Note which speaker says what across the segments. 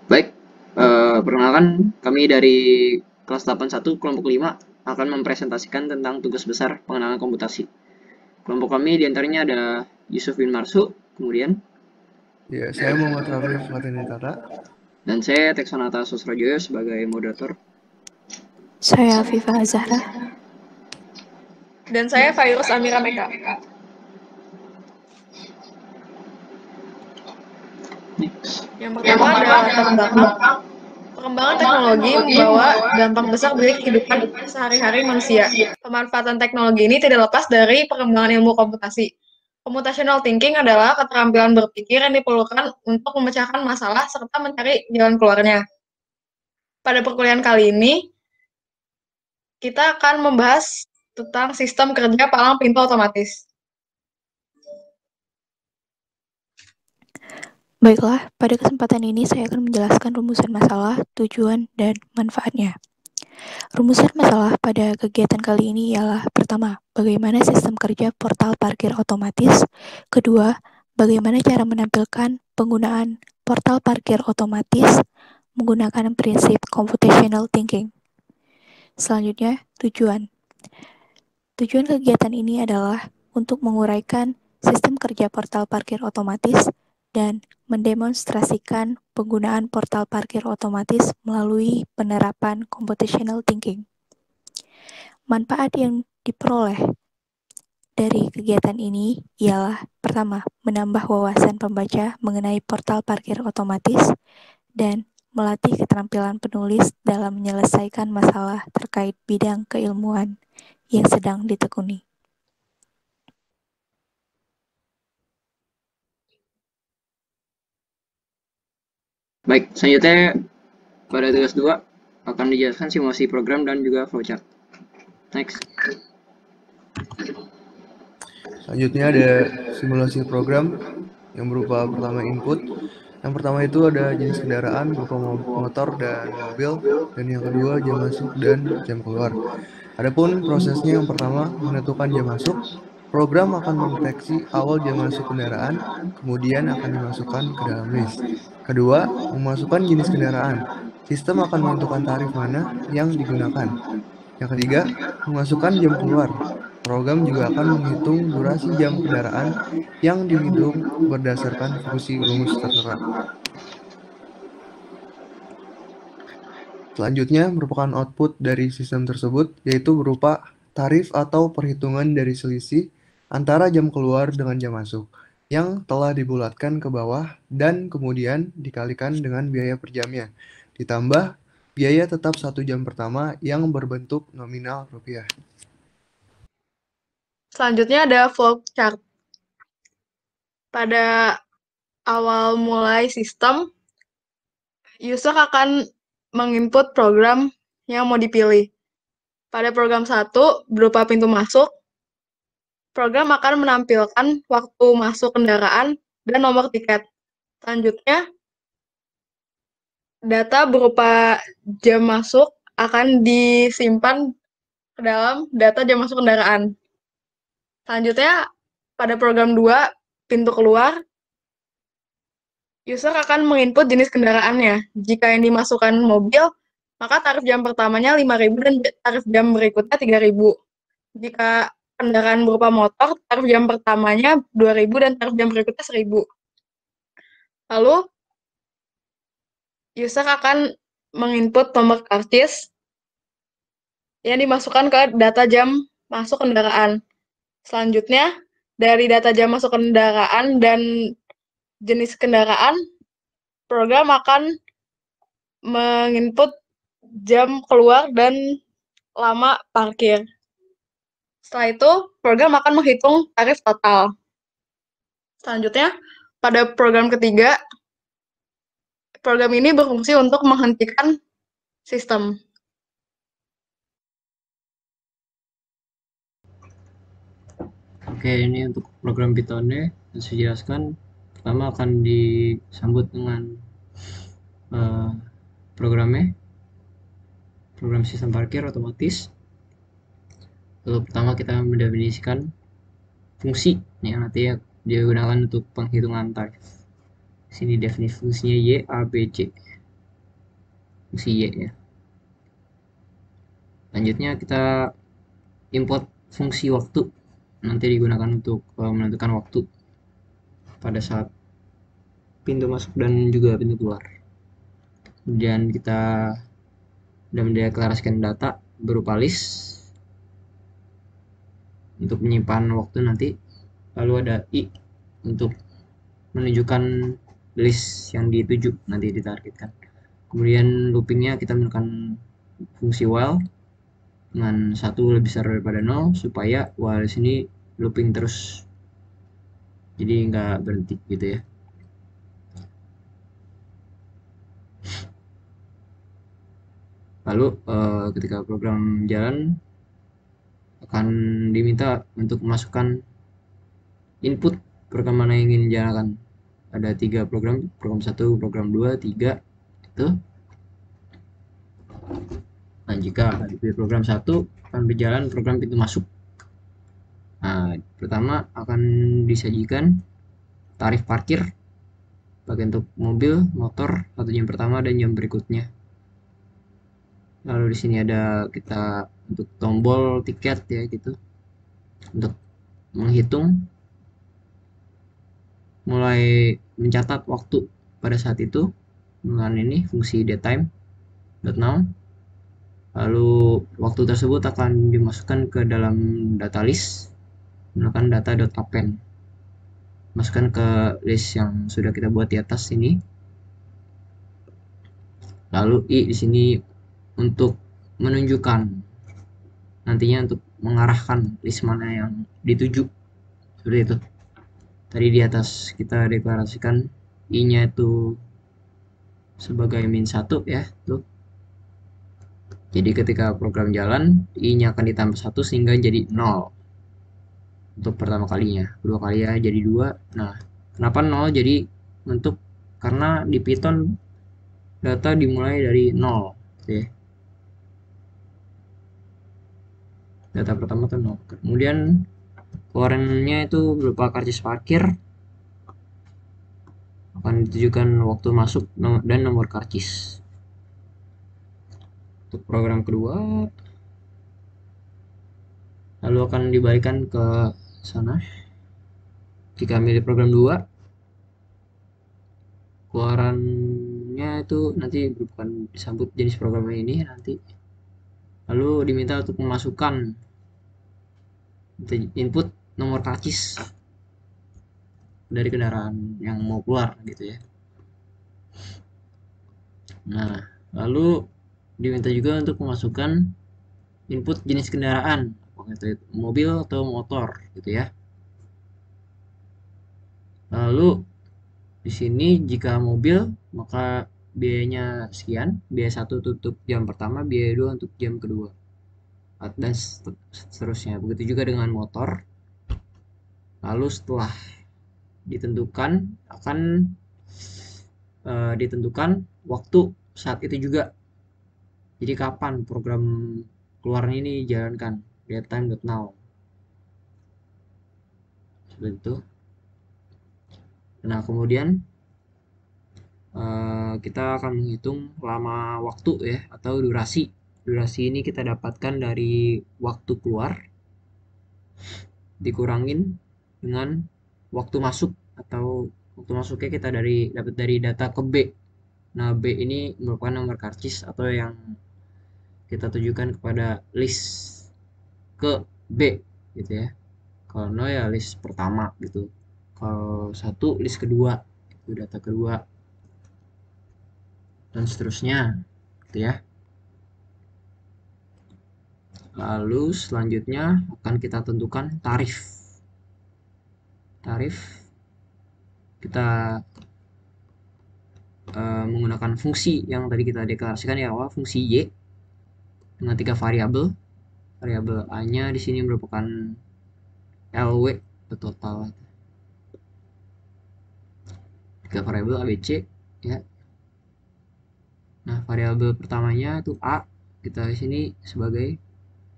Speaker 1: Baik, perkenalkan kami dari kelas 81 kelompok 5 akan mempresentasikan tentang tugas besar pengenalan komputasi. Kelompok kami diantaranya ada Yusuf bin Marsu, kemudian,
Speaker 2: Ya, saya Muhammad Rafif Latinitata.
Speaker 1: dan saya Teksonata Susrojoyo sebagai moderator.
Speaker 3: Saya Viva Azahra.
Speaker 4: Dan saya Fairuz Amira Meka. Yang pertama ada latar belakang. Perkembangan teknologi membawa dampak besar bagi kehidupan sehari-hari manusia. Pemanfaatan teknologi ini tidak lepas dari perkembangan ilmu komputasi. Computational thinking adalah keterampilan berpikir yang diperlukan untuk memecahkan masalah serta mencari jalan keluarnya. Pada perkuliahan kali ini, kita akan membahas tentang sistem kerja palang pintu otomatis.
Speaker 3: Baiklah, pada kesempatan ini saya akan menjelaskan rumusan masalah, tujuan, dan manfaatnya. Rumusan masalah pada kegiatan kali ini ialah: pertama, bagaimana sistem kerja portal parkir otomatis. Kedua, bagaimana cara menampilkan penggunaan portal parkir otomatis menggunakan prinsip computational thinking. Selanjutnya, tujuan. Tujuan kegiatan ini adalah untuk menguraikan sistem kerja portal parkir otomatis dan mendemonstrasikan penggunaan portal parkir otomatis melalui penerapan computational thinking. Manfaat yang diperoleh dari kegiatan ini ialah: pertama, menambah wawasan pembaca mengenai portal parkir otomatis dan melatih keterampilan penulis dalam menyelesaikan masalah terkait bidang keilmuan yang sedang ditekuni.
Speaker 1: Baik, selanjutnya pada tugas 2 akan dijelaskan simulasi program dan juga flowchart. Next.
Speaker 2: Selanjutnya ada simulasi program yang berupa pertama input. Yang pertama itu ada jenis kendaraan berupa motor dan mobil, dan yang kedua jam masuk dan jam keluar. Adapun prosesnya, yang pertama menentukan jam masuk. Program akan mendeteksi awal jam masuk kendaraan, kemudian akan dimasukkan ke dalam list. Kedua, memasukkan jenis kendaraan. Sistem akan menentukan tarif mana yang digunakan. Yang ketiga, memasukkan jam keluar. Program juga akan menghitung durasi jam kendaraan yang dihitung berdasarkan fungsi rumus tertera. Selanjutnya merupakan output dari sistem tersebut, yaitu berupa tarif atau perhitungan dari selisih antara jam keluar dengan jam masuk, yang telah dibulatkan ke bawah dan kemudian dikalikan dengan biaya per jamnya, ditambah biaya tetap 1 jam pertama yang berbentuk nominal rupiah.
Speaker 4: Selanjutnya ada flowchart. Pada awal mulai sistem, user akan menginput program yang mau dipilih. Pada program 1 berupa pintu masuk, program akan menampilkan waktu masuk kendaraan dan nomor tiket. Selanjutnya, data berupa jam masuk akan disimpan ke dalam data jam masuk kendaraan. Selanjutnya, pada program 2, pintu keluar, user akan menginput jenis kendaraannya. Jika yang dimasukkan mobil, maka tarif jam pertamanya 5.000 dan tarif jam berikutnya 3.000. Jika kendaraan berupa motor, tarif jam pertamanya 2.000 dan tarif jam berikutnya 1.000. Lalu, user akan menginput nomor karcis yang dimasukkan ke data jam masuk kendaraan. Selanjutnya, dari data jam masuk kendaraan dan jenis kendaraan, program akan menginput jam keluar dan lama parkir. Setelah itu, program akan menghitung tarif total. Selanjutnya, pada program ketiga, program ini berfungsi untuk menghentikan sistem.
Speaker 1: Oke, ini untuk program Python-nya yang saya jelaskan. Pertama akan disambut dengan programnya, program sistem parkir otomatis. Lalu pertama kita mendefinisikan fungsi yang nantinya digunakan untuk penghitungan tarif. Sini definisi fungsinya Y, A, B, C. fungsi Y ya. Selanjutnya kita import fungsi waktu, nanti digunakan untuk menentukan waktu pada saat pintu masuk dan juga pintu keluar. Kemudian kita sudah mendeklarasikan data berupa list untuk menyimpan waktu nanti. Lalu ada I untuk menunjukkan list yang dituju nanti ditargetkan. Kemudian loopingnya kita menggunakan fungsi while dengan 1 lebih besar daripada 0 supaya while di sini looping terus, jadi nggak berhenti gitu ya. Lalu ketika program jalan akan diminta untuk memasukkan input program mana yang ingin dijalankan. Ada 3 program, program 1, program 2, 3 itu. Nah, jika di program 1 akan berjalan program pintu masuk. Nah, pertama akan disajikan tarif parkir bagi untuk mobil, motor, 1 jam pertama dan jam berikutnya. Lalu di sini ada kita untuk tombol tiket ya gitu, untuk menghitung mulai mencatat waktu pada saat itu dengan ini fungsi datetime.now. Lalu waktu tersebut akan dimasukkan ke dalam data list menggunakan data.append, masukkan ke list yang sudah kita buat di atas ini. Lalu I di sini untuk menunjukkan nantinya untuk mengarahkan list mana yang dituju, seperti itu. Tadi di atas kita deklarasikan I-nya itu sebagai -1 ya, tuh. Jadi ketika program jalan, I-nya akan ditambah 1 sehingga jadi 0 untuk pertama kalinya. Kedua kalinya jadi 2. Nah, kenapa 0 jadi bentuk? Karena di Python data dimulai dari 0 gitu ya. Data pertama itu 0. Kemudian keluarannya itu berupa karcis parkir, akan ditujukan waktu masuk dan nomor karcis. Untuk program kedua lalu akan dibalikan ke sana. Jika milih program 2, keluarannya itu nanti bukan disambut jenis programnya ini nanti. Lalu diminta untuk memasukkan input nomor karcis dari kendaraan yang mau keluar gitu ya. Nah, lalu diminta juga untuk memasukkan input jenis kendaraan, apakah itu mobil atau motor gitu ya. Lalu di sini jika mobil maka biayanya sekian, biaya 1 untuk jam pertama, biaya 2 untuk jam kedua, dan seterusnya. Begitu juga dengan motor. Lalu setelah ditentukan akan ditentukan waktu saat itu juga. Jadi kapan program keluarnya ini dijalankan, datetime.now. Seperti itu. Nah, kemudian kita akan menghitung lama waktu ya, atau durasi. Durasi ini kita dapatkan dari waktu keluar dikurangin dengan waktu masuk, atau waktu masuknya kita dapat dari data ke B. Nah, B ini merupakan nomor karcis atau yang kita tujukan kepada list ke B gitu ya. Kalau 0 ya list pertama gitu. Kalau 1 list kedua, itu data kedua, dan seterusnya gitu ya. Lalu selanjutnya akan kita tentukan tarif. Tarif kita menggunakan fungsi yang tadi kita deklarasikan ya awal, fungsi Y dengan 3 variabel. Variabel A-nya di sini merupakan LW atau total. 3 variabel ABC ya. Nah, variabel pertamanya itu A, kita di sini sebagai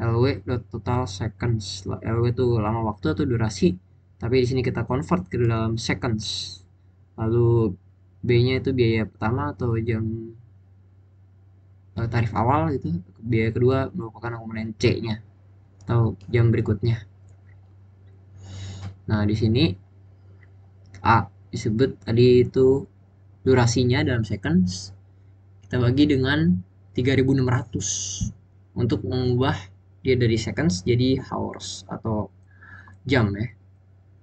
Speaker 1: LW.total seconds. LW itu lama waktu atau durasi, tapi di sini kita convert ke dalam seconds. Lalu B-nya itu biaya pertama atau jam tarif awal gitu. Biaya kedua merupakan komponen C-nya atau jam berikutnya. Nah, di sini A disebut tadi itu durasinya dalam seconds. Kita bagi dengan 3600 untuk mengubah dia dari seconds jadi hours atau jam ya.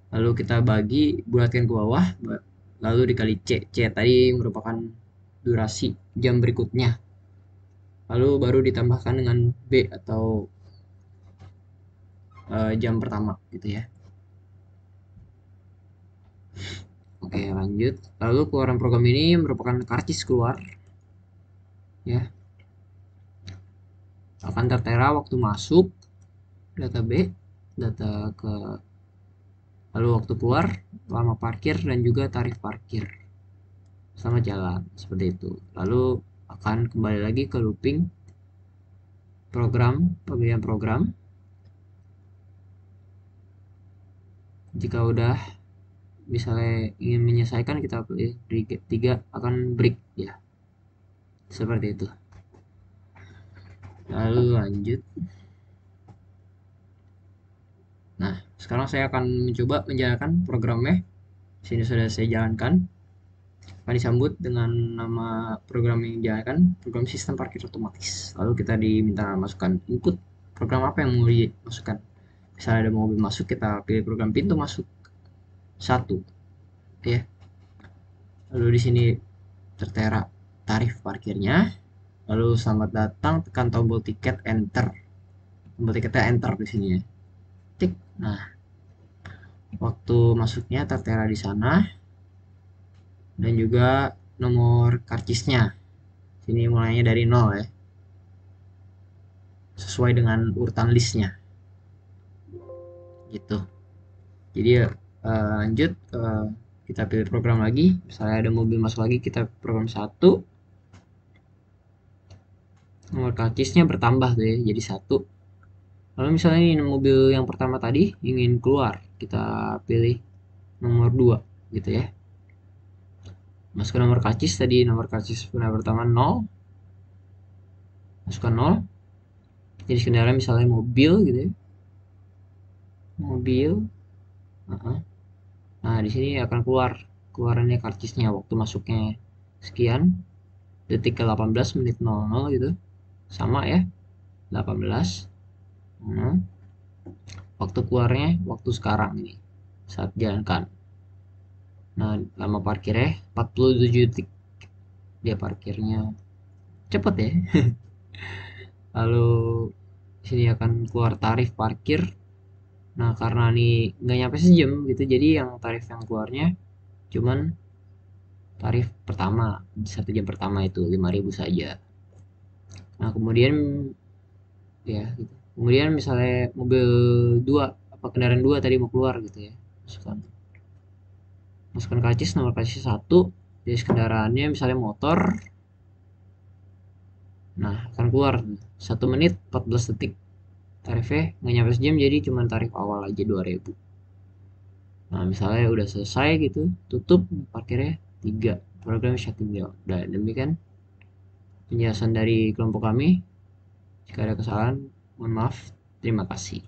Speaker 1: Lalu kita bagi, bulatkan ke bawah, lalu dikali C. C tadi merupakan durasi jam berikutnya. Lalu baru ditambahkan dengan B atau jam pertama gitu ya. Oke, lanjut. Lalu keluaran program ini merupakan karcis keluar ya. Akan tertera waktu masuk, data B, data ke lalu waktu keluar, lama parkir, dan juga tarif parkir sama jalan, seperti itu. Lalu akan kembali lagi ke looping program, pemilihan program. Jika udah misalnya ingin menyelesaikan, kita pilih 3 akan break ya, seperti itu. Lalu lanjut. Nah, sekarang saya akan mencoba menjalankan programnya. Sini sudah saya jalankan. Akan disambut dengan nama program yang dijalankan, program sistem parkir otomatis. Lalu kita diminta masukkan input program apa yang mau dimasukkan. Misalnya ada mobil masuk, kita pilih program pintu masuk 1 ya. Lalu di sini tertera tarif parkirnya. Lalu selamat datang, tekan tombol tiket enter. Tombol tiketnya enter di sini ya. Tik. Nah, waktu masuknya tertera di sana dan juga nomor karcisnya. Sini mulainya dari 0 ya. Sesuai dengan urutan listnya. Gitu. Jadi lanjut kita pilih program lagi. Misalnya ada mobil masuk lagi, kita program 1. Nomor karcisnya bertambah tuh ya, jadi 1. Lalu misalnya ini mobil yang pertama tadi ingin keluar, kita pilih nomor 2 gitu ya. Masukkan nomor karcis tadi, nomor karcis pertama 0. Masukkan 0. Jenis kendaraan misalnya mobil gitu ya. Mobil. Nah, di sini akan keluarannya karcisnya, waktu masuknya sekian, detik ke 18 menit 00 gitu. Sama ya. 18. Waktu keluarnya waktu sekarang ini saat jalankan. Nah, lama parkirnya 47 detik. Dia parkirnya cepet ya. Lalu sini akan keluar tarif parkir. Nah, karena ini nggak nyampe sejam gitu, jadi yang tarif yang keluarnya cuman tarif pertama, 1 jam pertama itu 5.000 saja. Nah, kemudian ya gitu. Kemudian misalnya mobil 2, kendaraan 2 tadi mau keluar gitu ya. Masukkan karcis, nomor karcis 1, jenis kendaraannya misalnya motor. Nah, akan keluar 1 menit 14 detik. Tarifnya nggak nyampe sejam, jadi cuma tarif awal aja 2.000. Nah, misalnya udah selesai gitu, tutup, parkirnya 3. Program shutting down. Dan demikian penjelasan dari kelompok kami. Jika ada kesalahan, mohon maaf. Terima kasih.